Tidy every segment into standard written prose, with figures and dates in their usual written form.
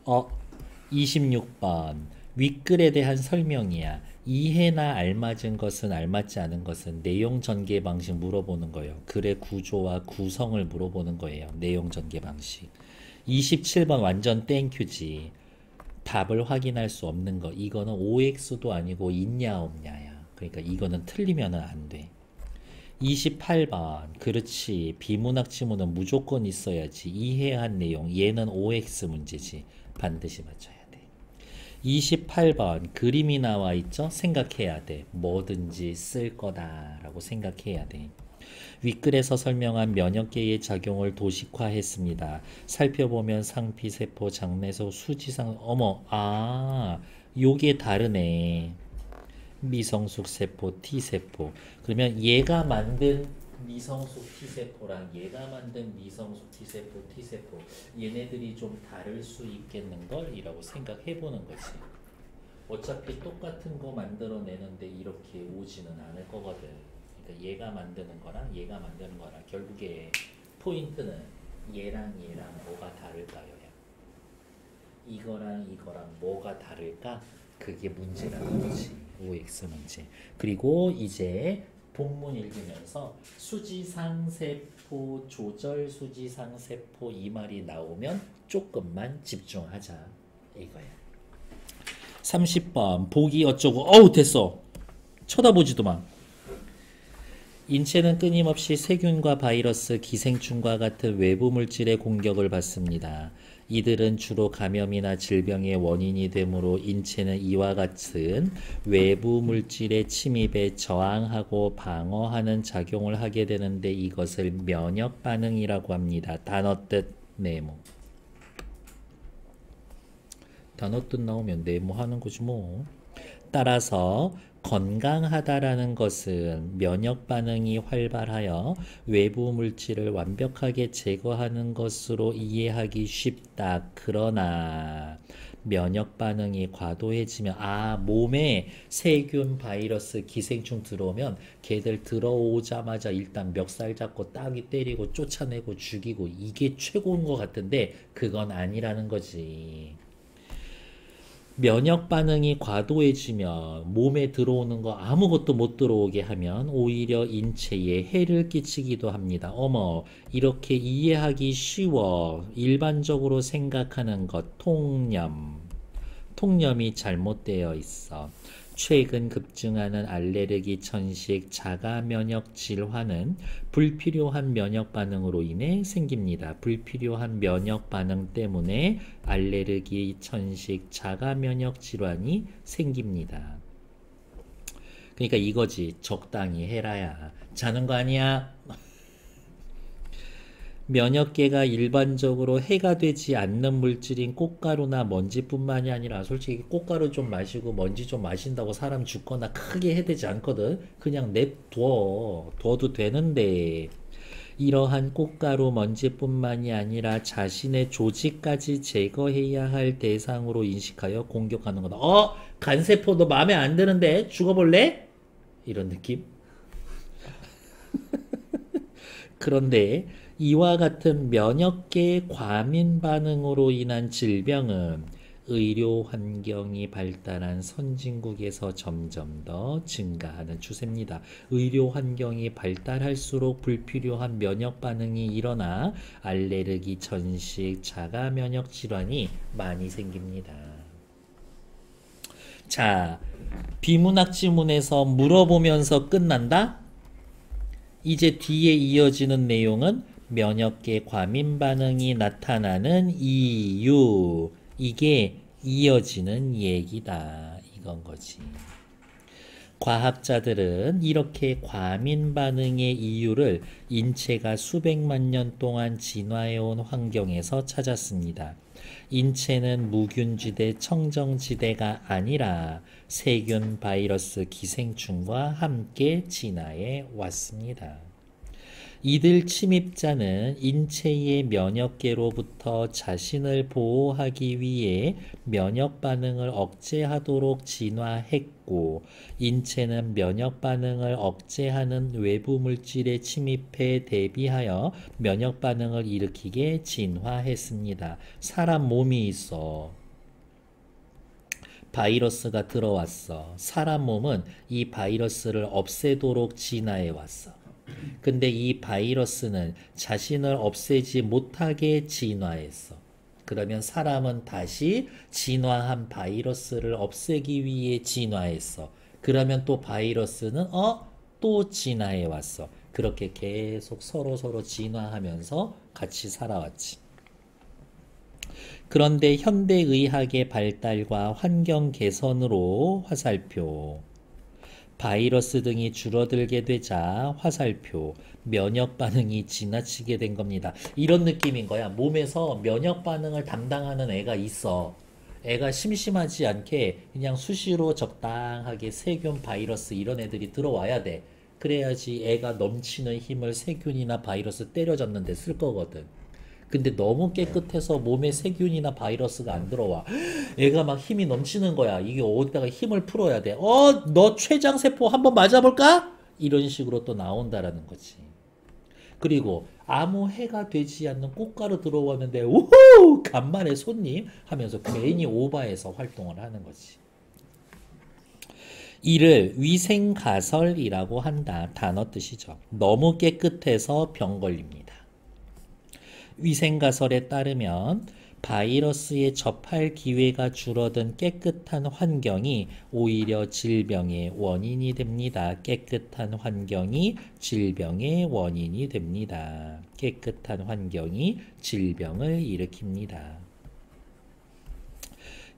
어, 26번. 윗글에 대한 설명이야. 이해나 알맞은 것은 알맞지 않은 것은 내용 전개 방식 물어보는 거예요. 글의 구조와 구성을 물어보는 거예요. 내용 전개 방식. 27번 완전 땡큐지. 답을 확인할 수 없는 거. 이거는 OX도 아니고 있냐 없냐야. 그러니까 이거는 틀리면 안 돼. 28번. 그렇지. 비문학 지문은 무조건 있어야지. 이해한 내용. 얘는 OX 문제지. 반드시 맞춰야 돼. 28번. 그림이 나와 있죠? 생각해야 돼. 뭐든지 쓸 거다라고 생각해야 돼. 윗글에서 설명한 면역계의 작용을 도식화했습니다. 살펴보면 상피세포, 장내소, 수지상, 어머, 요게 다르네. 미성숙 세포, T세포. 그러면 얘가 만든 미성숙 T세포랑 얘가 만든 미성숙 T세포, T세포 얘네들이 좀 다를 수 있겠는 걸 이라고 생각해 보는 거지. 어차피 똑같은 거 만들어내는데 이렇게 오지는 않을 거거든. 그러니까 얘가 만드는 거랑 얘가 만드는 거랑 결국에 포인트는 얘랑 뭐가 다를까요? 이거랑 이거랑 뭐가 다를까? 그게 문제라는 거지. OX 문제. 그리고 이제 본문 읽으면서 수지상세포, 조절 수지상세포 이 말이 나오면 조금만 집중하자. 이거야. 30번 보기 어쩌고 어우 됐어. 쳐다보지도 마. 인체는 끊임없이 세균과 바이러스, 기생충과 같은 외부 물질의 공격을 받습니다. 이들은 주로 감염이나 질병의 원인이 되므로 인체는 이와 같은 외부 물질의 침입에 저항하고 방어하는 작용을 하게 되는데 이것을 면역 반응이라고 합니다. 단어 뜻 네모. 단어 뜻 나오면 네모 하는 거지 뭐. 따라서 건강하다라는 것은 면역 반응이 활발하여 외부 물질을 완벽하게 제거하는 것으로 이해하기 쉽다. 그러나 면역 반응이 과도해지면 몸에 세균, 바이러스, 기생충 들어오면 걔들 들어오자마자 일단 멱살 잡고 따기 때리고 쫓아내고 죽이고 이게 최고인 것 같은데 그건 아니라는 거지. 면역 반응이 과도해지면 몸에 들어오는 거 아무것도 못 들어오게 하면 오히려 인체에 해를 끼치기도 합니다. 어머, 이렇게 이해하기 쉬워. 일반적으로 생각하는 것, 통념. 통념이 잘못되어 있어. 최근 급증하는 알레르기, 천식, 자가 면역 질환은 불필요한 면역 반응으로 인해 생깁니다. 불필요한 면역 반응 때문에 알레르기, 천식, 자가 면역 질환이 생깁니다. 그러니까 이거지. 적당히 해라야. 자는 거 아니야? 면역계가 일반적으로 해가 되지 않는 물질인 꽃가루나 먼지뿐만이 아니라 솔직히 꽃가루 좀 마시고 먼지 좀 마신다고 사람 죽거나 크게 해되지 않거든. 그냥 둬도 되는데 이러한 꽃가루 먼지뿐만이 아니라 자신의 조직까지 제거해야 할 대상으로 인식하여 공격하는 거다. 간세포 너 마음에 안 드는데 죽어볼래? 이런 느낌? 그런데 이와 같은 면역계 과민 반응으로 인한 질병은 의료 환경이 발달한 선진국에서 점점 더 증가하는 추세입니다. 의료 환경이 발달할수록 불필요한 면역 반응이 일어나 알레르기, 전식, 자가 면역 질환이 많이 생깁니다. 자, 비문학 지문에서 물어보면서 끝난다? 이제 뒤에 이어지는 내용은 면역계 과민 반응이 나타나는 이유. 이게 이어지는 얘기다. 이건 거지. 과학자들은 이렇게 과민 반응의 이유를 인체가 수백만 년 동안 진화해온 환경에서 찾았습니다. 인체는 무균지대, 청정지대가 아니라 세균, 바이러스, 기생충과 함께 진화해 왔습니다. 이들 침입자는 인체의 면역계로부터 자신을 보호하기 위해 면역 반응을 억제하도록 진화했고, 인체는 면역 반응을 억제하는 외부 물질의 침입에 대비하여 면역 반응을 일으키게 진화했습니다. 사람 몸이 있어. 바이러스가 들어왔어. 사람 몸은 이 바이러스를 없애도록 진화해 왔어. 근데 이 바이러스는 자신을 없애지 못하게 진화했어. 그러면 사람은 다시 진화한 바이러스를 없애기 위해 진화했어. 그러면 또 바이러스는 또 진화해 왔어. 그렇게 계속 서로 진화하면서 같이 살아왔지. 그런데 현대의학의 발달과 환경 개선으로 화살표, 바이러스 등이 줄어들게 되자 화살표, 면역 반응이 지나치게 된 겁니다. 이런 느낌인 거야. 몸에서 면역 반응을 담당하는 애가 있어. 애가 심심하지 않게 그냥 수시로 적당하게 세균, 바이러스 이런 애들이 들어와야 돼. 그래야지 애가 넘치는 힘을 세균이나 바이러스 때려잡는 데 쓸 거거든. 근데 너무 깨끗해서 몸에 세균이나 바이러스가 안 들어와. 애가 막 힘이 넘치는 거야. 이게 어디다가 힘을 풀어야 돼. 너 췌장세포 한번 맞아볼까? 이런 식으로 또 나온다라는 거지. 그리고 아무 해가 되지 않는 꽃가루 들어왔는데 우후! 간만에 손님 하면서 괜히 오바해서 활동을 하는 거지. 이를 위생가설이라고 한다. 단어 뜻이죠. 너무 깨끗해서 병 걸립니다. 위생가설에 따르면 바이러스에 접할 기회가 줄어든 깨끗한 환경이 오히려 질병의 원인이 됩니다. 깨끗한 환경이 질병의 원인이 됩니다. 깨끗한 환경이 질병을 일으킵니다.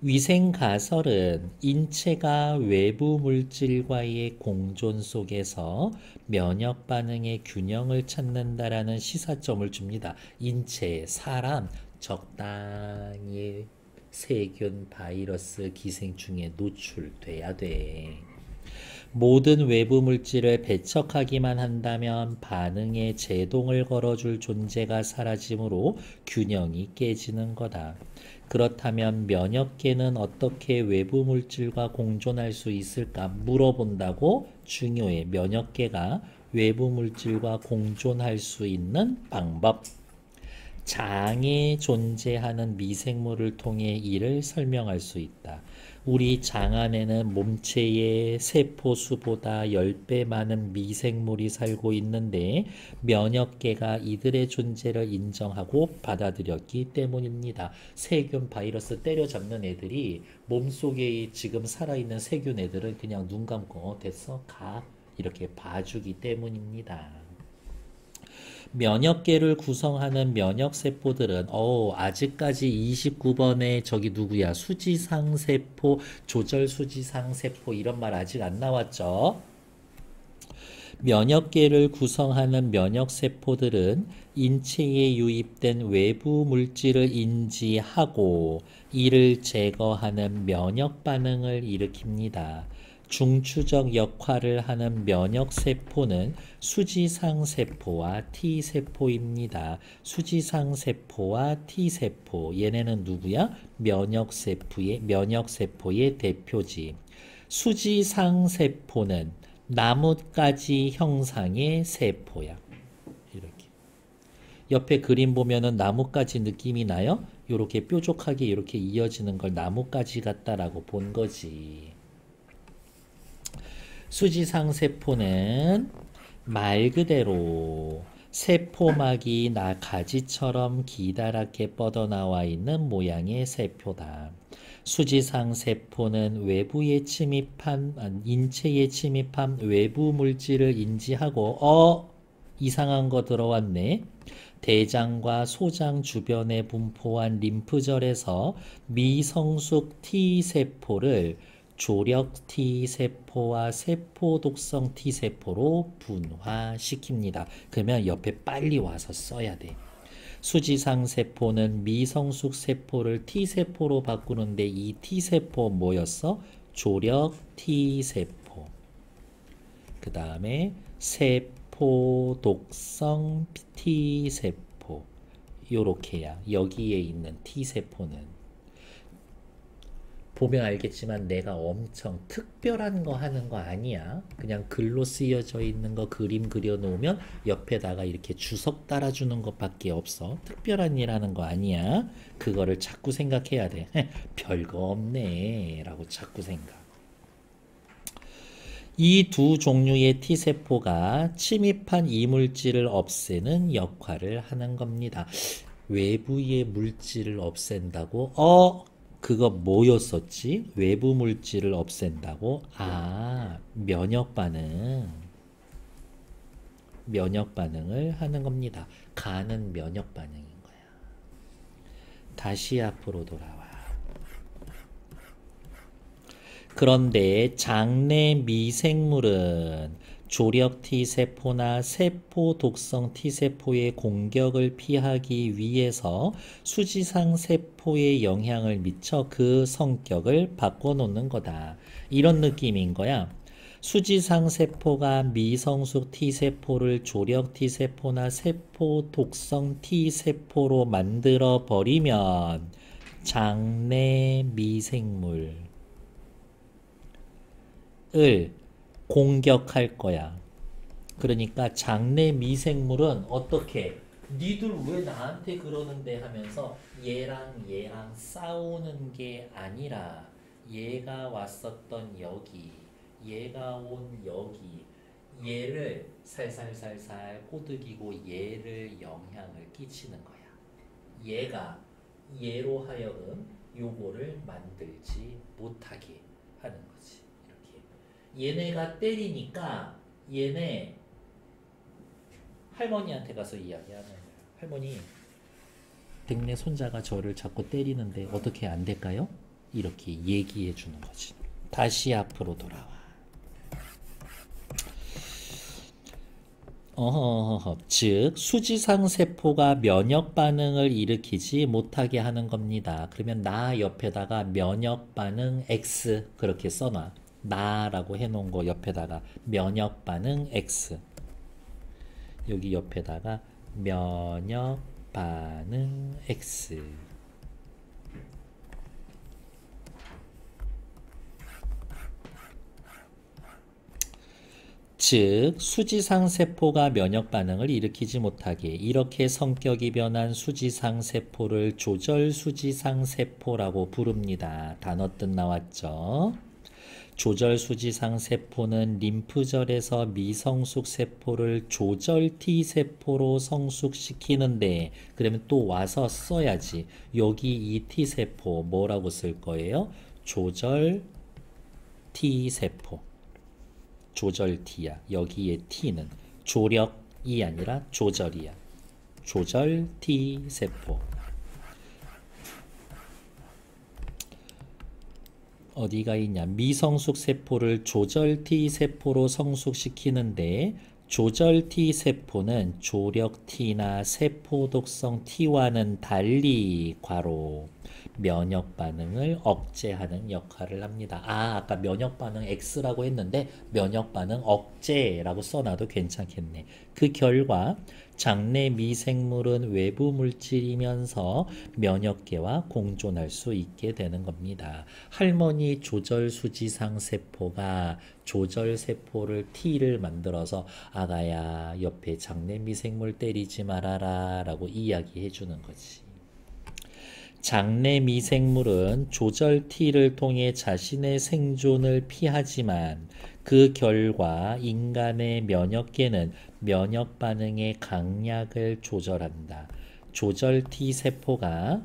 위생가설은 인체가 외부 물질과의 공존 속에서 면역 반응의 균형을 찾는다라는 시사점을 줍니다. 인체, 사람 적당히 세균, 바이러스, 기생충에 노출돼야 돼. 모든 외부 물질을 배척하기만 한다면 반응에 제동을 걸어줄 존재가 사라지므로 균형이 깨지는 거다. 그렇다면 면역계는 어떻게 외부 물질과 공존할 수 있을까 물어본다고? 중요해. 면역계가 외부 물질과 공존할 수 있는 방법. 장에 존재하는 미생물을 통해 이를 설명할 수 있다. 우리 장 안에는 몸체의 세포수보다 10배 많은 미생물이 살고 있는데 면역계가 이들의 존재를 인정하고 받아들였기 때문입니다. 세균, 바이러스 때려잡는 애들이 몸속에 지금 살아있는 세균 애들은 그냥 눈 감고 됐어? 가? 이렇게 봐주기 때문입니다. 면역계를 구성하는 면역세포들은 아직까지 29번에 저기 누구야? 수지상세포, 조절수지상세포 이런 말 아직 안 나왔죠? 면역계를 구성하는 면역세포들은 인체에 유입된 외부 물질을 인지하고 이를 제거하는 면역 반응을 일으킵니다. 중추적 역할을 하는 면역세포는 수지상세포와 T세포입니다. 수지상세포와 T세포, 얘네는 누구야? 면역세포의 대표지. 수지상세포는 나뭇가지 형상의 세포야. 이렇게. 옆에 그림 보면은 나뭇가지 느낌이 나요? 이렇게 뾰족하게 이렇게 이어지는 걸 나뭇가지 같다라고 본 거지. 수지상세포는 말 그대로 세포막이 가지처럼 기다랗게 뻗어나와 있는 모양의 세포다. 수지상세포는 인체에 침입한 외부 물질을 인지하고 이상한 거 들어왔네. 대장과 소장 주변에 분포한 림프절에서 미성숙 T세포를 조력 T세포와 세포 독성 T세포로 분화시킵니다. 그러면 옆에 빨리 와서 써야 돼. 수지상세포는 미성숙 세포를 T세포로 바꾸는데 이 T세포 뭐였어? 조력 T세포. 그 다음에 세포 세포 독성 T세포 요렇게야. 여기에 있는 T세포는 보면 알겠지만 내가 엄청 특별한 거 하는 거 아니야. 그냥 글로 쓰여져 있는 거 그림 그려 놓으면 옆에다가 이렇게 주석 따라주는 것밖에 없어. 특별한 일 하는 거 아니야. 그거를 자꾸 생각해야 돼. 별거 없네 라고 자꾸 생각. 이 두 종류의 T세포가 침입한 이물질을 없애는 역할을 하는 겁니다. 외부의 물질을 없앤다고? 그거 뭐였었지? 외부 물질을 없앤다고? 면역 반응을 하는 겁니다. 간은 면역 반응인 거야. 다시 앞으로 돌아와. 그런데 장내 미생물은 조력 T세포나 세포 독성 T세포의 공격을 피하기 위해서 수지상 세포에 영향을 미쳐 그 성격을 바꿔놓는 거다. 이런 느낌인 거야. 수지상 세포가 미성숙 T세포를 조력 T세포나 세포 독성 T세포로 만들어 버리면 장내 미생물을 공격할 거야. 그러니까 장내 미생물은 어떻게 니들 왜 나한테 그러는데 하면서 얘랑 싸우는 게 아니라 얘가 왔었던 여기, 얘가 온 여기, 얘를 살살살살 꼬드기고 얘를 영향을 끼치는 거야. 얘가 얘로 하여금 요거를 만들지 못하게 하는 거지. 얘네가 때리니까 얘네 할머니한테 가서 이야기하는 거야. 할머니, 댁내 손자가 저를 자꾸 때리는데 어떻게 안 될까요? 이렇게 얘기해 주는 거지. 다시 앞으로 돌아와. 즉 수지상 세포가 면역 반응을 일으키지 못하게 하는 겁니다. 그러면 나 옆에다가 면역 반응 X 그렇게 써놔. 나라고 해놓은 거 옆에다가 면역 반응 X, 여기 옆에다가 면역 반응 X. 즉 수지상 세포가 면역 반응을 일으키지 못하게 이렇게 성격이 변한 수지상 세포를 조절 수지상 세포라고 부릅니다. 단어 뜻 나왔죠? 조절 수지상 세포는 림프절에서 미성숙 세포를 조절 T세포로 성숙시키는데, 그러면 또 와서 써야지. 여기 이 T세포 뭐라고 쓸 거예요? 조절 T세포. 조절 T야. 여기에 T는 조력이 아니라 조절이야. 조절 T세포. 어디가 있냐? 미성숙 세포를 조절 T세포로 성숙시키는데 조절 T세포는 조력 T나 세포 독성 T와는 달리 괄호 면역 반응을 억제하는 역할을 합니다. 아까 면역 반응 X라고 했는데 면역 반응 억제라고 써놔도 괜찮겠네. 그 결과 장내 미생물은 외부 물질이면서 면역계와 공존할 수 있게 되는 겁니다. 할머니 조절 수지상 세포가 조절 세포를 T를 만들어서 아가야 옆에 장내 미생물 때리지 말아라 라고 이야기해 주는 거지. 장내 미생물은 조절 T를 통해 자신의 생존을 피하지만 그 결과 인간의 면역계는 면역 반응의 강약을 조절한다. 조절 T세포가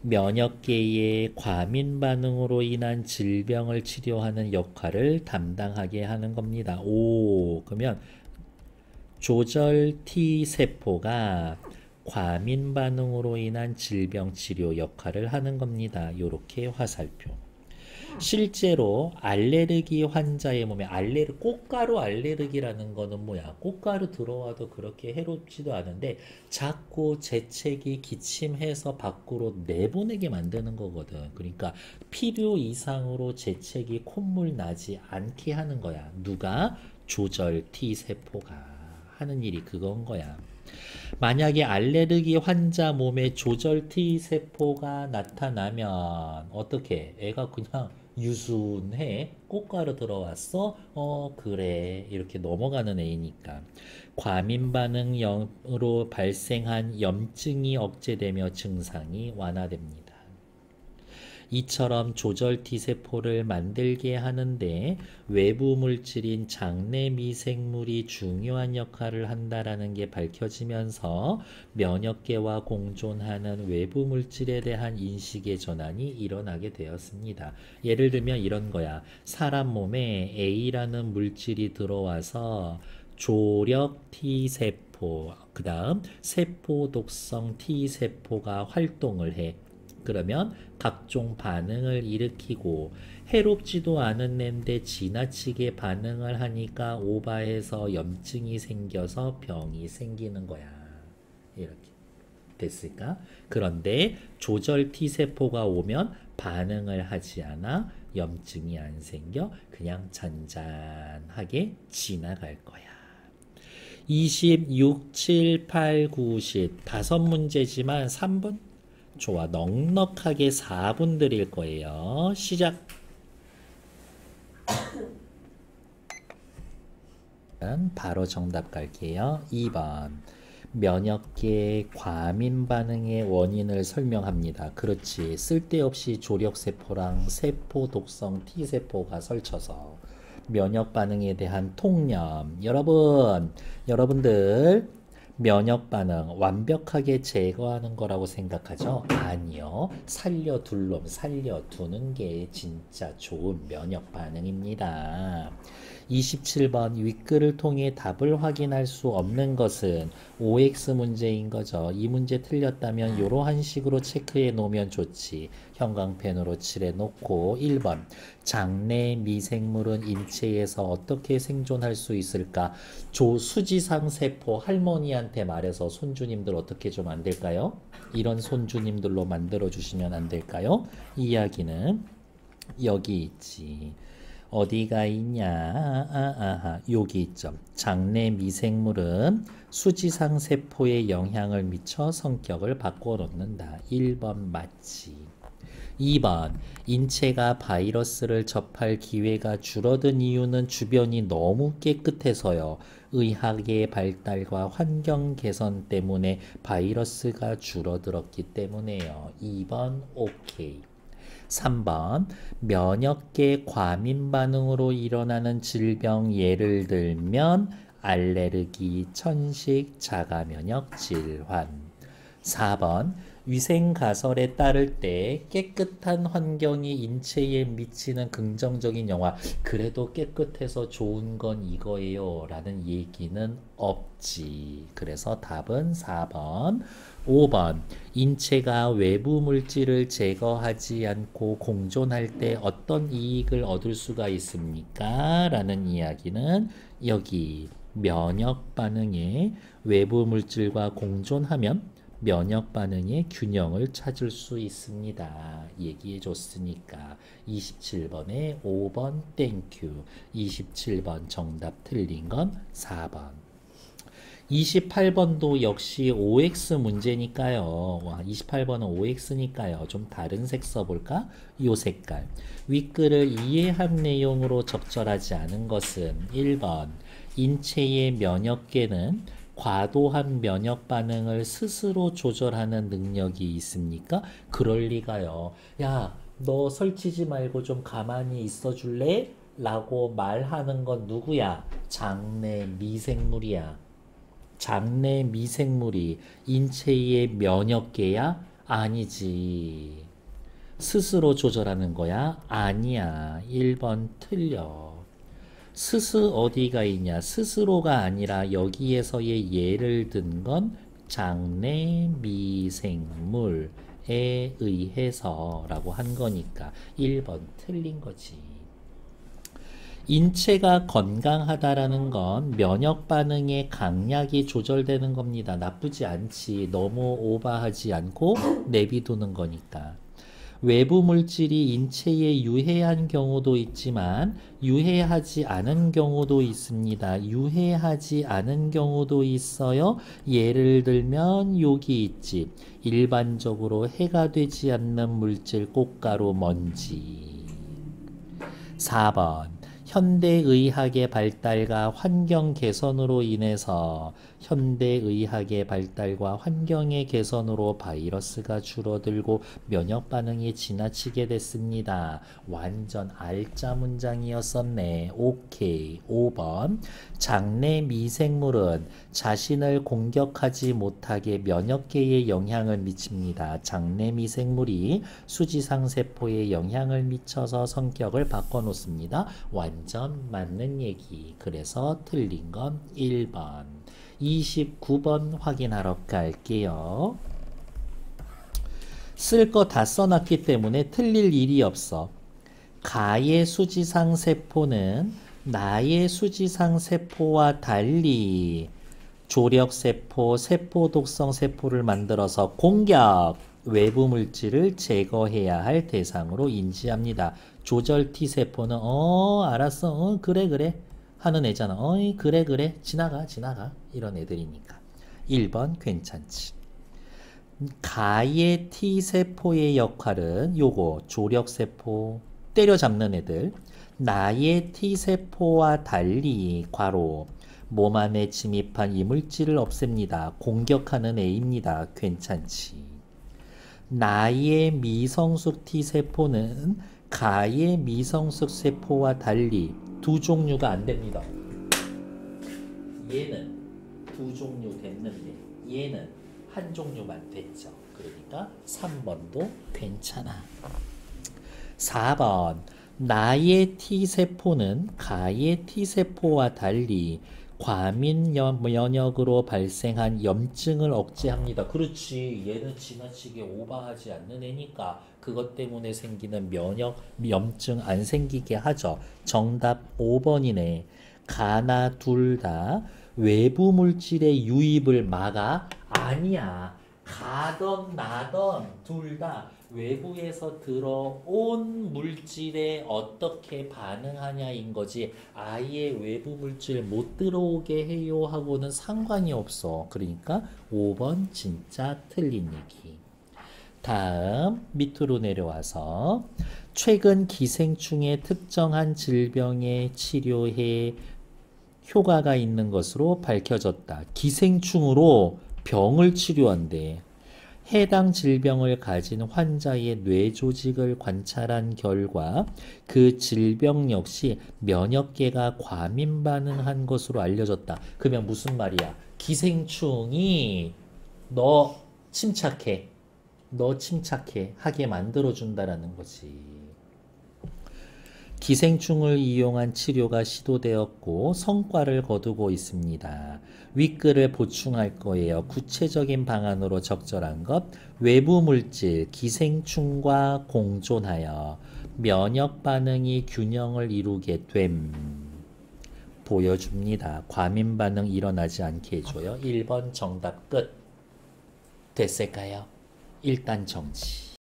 면역계의 과민 반응으로 인한 질병을 치료하는 역할을 담당하게 하는 겁니다. 그러면 조절 T세포가 과민 반응으로 인한 질병 치료 역할을 하는 겁니다. 요렇게 화살표. 실제로 알레르기 환자의 몸에 꽃가루 알레르기라는 거는 뭐야? 꽃가루 들어와도 그렇게 해롭지도 않은데 자꾸 재채기 기침해서 밖으로 내보내게 만드는 거거든. 그러니까 필요 이상으로 재채기 콧물 나지 않게 하는 거야. 누가? 조절 T세포가 하는 일이 그건 거야. 만약에 알레르기 환자 몸에 조절 T세포가 나타나면 어떻게? 애가 그냥 유순해. 꽃가루 들어왔어? 그래. 이렇게 넘어가는 애이니까. 과민 반응으로 발생한 염증이 억제되며 증상이 완화됩니다. 이처럼 조절 T세포를 만들게 하는데 외부 물질인 장내 미생물이 중요한 역할을 한다라는 게 밝혀지면서 면역계와 공존하는 외부 물질에 대한 인식의 전환이 일어나게 되었습니다. 예를 들면 이런 거야. 사람 몸에 A라는 물질이 들어와서 조력 T세포, 그 다음 세포 독성 T세포가 활동을 해. 그러면 각종 반응을 일으키고 해롭지도 않은 앤데 지나치게 반응을 하니까 오버해서 염증이 생겨서 병이 생기는 거야. 이렇게 됐을까? 그런데 조절 T세포가 오면 반응을 하지 않아 염증이 안 생겨 그냥 잔잔하게 지나갈 거야. 26, 7, 8, 9, 10 다섯 문제지만 3분? 좋아. 넉넉하게 4분 드릴 거예요. 시작. 바로 정답 갈게요. 2번. 면역계 과민 반응의 원인을 설명합니다. 그렇지. 쓸데없이 조력세포랑 세포 독성 T세포가 설쳐서 면역 반응에 대한 통념. 여러분들 면역 반응 완벽하게 제거하는 거라고 생각하죠? 아니요. 살려두는 게 진짜 좋은 면역 반응입니다. 27번 윗글을 통해 답을 확인할 수 없는 것은 OX 문제인 거죠. 이 문제 틀렸다면 이러한 식으로 체크해 놓으면 좋지. 형광펜으로 칠해 놓고 1번 장내 미생물은 인체에서 어떻게 생존할 수 있을까? 수지상 세포 할머니한테 말해서 손주님들 어떻게 좀 안 될까요? 이런 손주님들로 만들어 주시면 안 될까요? 이야기는 여기 있지. 어디가 있냐? 여기 있죠. 장내 미생물은 수지상 세포에 영향을 미쳐 성격을 바꿔놓는다. 1번 맞지. 2번 인체가 바이러스를 접할 기회가 줄어든 이유는 주변이 너무 깨끗해서요. 의학의 발달과 환경 개선 때문에 바이러스가 줄어들었기 때문에요. 2번 오케이. 3번 면역계 과민 반응으로 일어나는 질병 예를 들면 알레르기, 천식, 자가면역 질환. 4번 위생가설에 따를 때 깨끗한 환경이 인체에 미치는 긍정적인 영향. 그래도 깨끗해서 좋은 건 이거예요 라는 얘기는 없지. 그래서 답은 4번. 5번 인체가 외부 물질을 제거하지 않고 공존할 때 어떤 이익을 얻을 수가 있습니까? 라는 이야기는 여기 면역 반응에 외부 물질과 공존하면 면역 반응의 균형을 찾을 수 있습니다. 얘기해 줬으니까 27번에 5번 땡큐. 27번 정답 틀린 건 4번. 28번도 역시 OX 문제니까요. 28번은 OX니까요. 좀 다른 색 써볼까? 요 색깔. 윗글을 이해한 내용으로 적절하지 않은 것은 1번 인체의 면역계는 과도한 면역 반응을 스스로 조절하는 능력이 있습니까? 그럴 리가요. 야, 너 설치지 말고 좀 가만히 있어 줄래? 라고 말하는 건 누구야? 장내 미생물이야. 장내 미생물이 인체의 면역계야? 아니지. 스스로 조절하는 거야? 아니야. 1번 틀려. 어디가 있냐? 스스로가 아니라 여기에서의 예를 든 건 장내 미생물에 의해서 라고 한 거니까 1번 틀린 거지. 인체가 건강하다라는 건 면역 반응의 강약이 조절되는 겁니다. 나쁘지 않지. 너무 오버하지 않고 내비두는 거니까. 외부 물질이 인체에 유해한 경우도 있지만 유해하지 않은 경우도 있습니다. 유해하지 않은 경우도 있어요. 예를 들면 여기 있지. 일반적으로 해가 되지 않는 물질 꽃가루 먼지. 4번 현대의학의 발달과 환경 개선으로 인해서 현대의학의 발달과 환경의 개선으로 바이러스가 줄어들고 면역 반응이 지나치게 됐습니다. 완전 알짜 문장이었었네. 오케이. 5번 장내 미생물은 자신을 공격하지 못하게 면역계에 영향을 미칩니다. 장내 미생물이 수지상 세포에 영향을 미쳐서 성격을 바꿔놓습니다. 완전 맞는 얘기. 그래서 틀린 건 1번. 29번 확인하러 갈게요. 쓸 거 다 써놨기 때문에 틀릴 일이 없어. 가의 수지상 세포는 나의 수지상 세포와 달리 조력세포, 세포독성 세포를 만들어서 공격! 외부 물질을 제거해야 할 대상으로 인지합니다. 조절 T세포는 알았어. 그래 하는 애잖아. 그래 지나가 이런 애들이니까 1번 괜찮지. 가의 T세포의 역할은 요거 조력세포 때려잡는 애들. 나의 T세포와 달리 괄호 몸 안에 침입한 이물질을 없앱니다. 공격하는 애입니다. 괜찮지. 나의 미성숙 T세포는 가의 미성숙 세포와 달리 두 종류가 안 됩니다. 얘는 두 종류 됐는데 얘는 한 종류만 됐죠. 그러니까 3번도 괜찮아. 4번 나의 T세포는 가의 T세포와 달리 과민 면역으로 발생한 염증을 억제합니다. 그렇지. 얘는 지나치게 오버하지 않는 애니까 그것 때문에 생기는 염증 안 생기게 하죠. 정답 5번이네. 가나 둘 다 외부 물질의 유입을 막아? 아니야. 가던 나던 둘 다 외부에서 들어온 물질에 어떻게 반응하냐인 거지. 아예 외부 물질 못 들어오게 해요 하고는 상관이 없어. 그러니까 5번 진짜 틀린 얘기. 다음 밑으로 내려와서 최근 기생충의 특정한 질병의 치료에 효과가 있는 것으로 밝혀졌다. 기생충으로 병을 치료한대. 해당 질병을 가진 환자의 뇌 조직을 관찰한 결과 그 질병 역시 면역계가 과민 반응한 것으로 알려졌다. 그러면 무슨 말이야? 기생충이 너 침착해 하게 만들어준다라는 거지. 기생충을 이용한 치료가 시도되었고 성과를 거두고 있습니다. 윗글을 보충할 거예요. 구체적인 방안으로 적절한 것. 외부 물질 기생충과 공존하여 면역 반응이 균형을 이루게 됨. 보여줍니다. 과민 반응 일어나지 않게 해줘요. 1번 정답 끝. 됐을까요? 일단 정지.